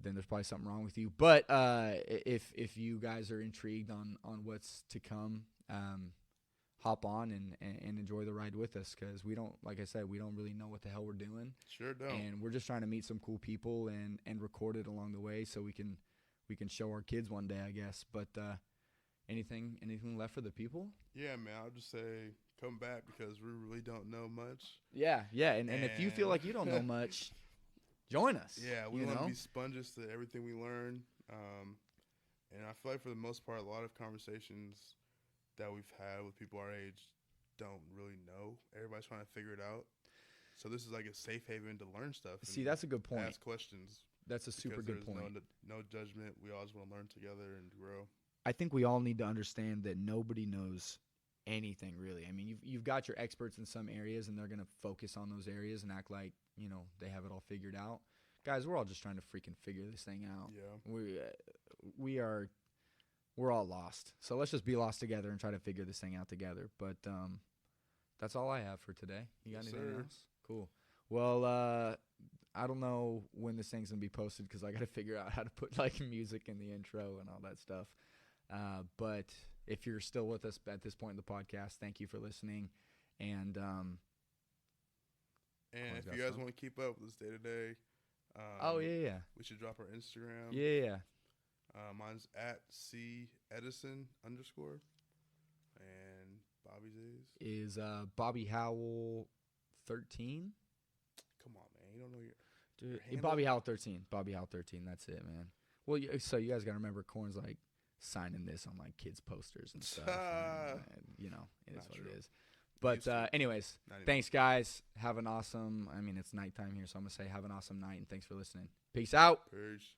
then there's probably something wrong with you. But if you guys are intrigued on what's to come, hop on and enjoy the ride with us, because we don't, like I said, we don't really know what the hell we're doing. Sure don't. And we're just trying to meet some cool people and record it along the way, so we can show our kids one day, I guess. But anything left for the people? Yeah, man. I'll just say come back, because we really don't know much. Yeah. And if you feel like you don't know much, join us. Yeah, we you want to know? be sponges to everything we learn. And I feel like for the most part, a lot of conversations that we've had with people our age don't really know. Everybody's trying to figure it out. So this is like a safe haven to learn stuff. And See, that's a good point. ask questions. That's a super because good there's point. No judgment. We always want to learn together and grow. I think we all need to understand that nobody knows anything really. I mean, you've got your experts in some areas, and they're gonna focus on those areas and act like they have it all figured out. Guys, we're all just trying to freaking figure this thing out. Yeah. We're all lost. So let's just be lost together and try to figure this thing out together. But that's all I have for today. You got Yes, anything sir. else? Cool. Well, I don't know when this thing's gonna be posted because I got to figure out how to put like music in the intro and all that stuff. But if you're still with us at this point in the podcast, thank you for listening. And And Colin's if got you guys some. want to keep up with us day to day, oh yeah, we should drop our Instagram. yeah. Mine's at @CEdison_, and Bobby's is. Is Bobby Howell 13? Come on, man, you don't know your. Dude, handle? Bobby Howell 13. Bobby Howell 13. That's it, man. Well, so you guys got to remember, Corn's like signing this on like kids' posters and stuff. And, it is Not what true. it is. But Used to. anyways, Not anymore. thanks, guys. Have an awesome. I mean, it's nighttime here, so I'm gonna say have an awesome night and thanks for listening. Peace out. Peace.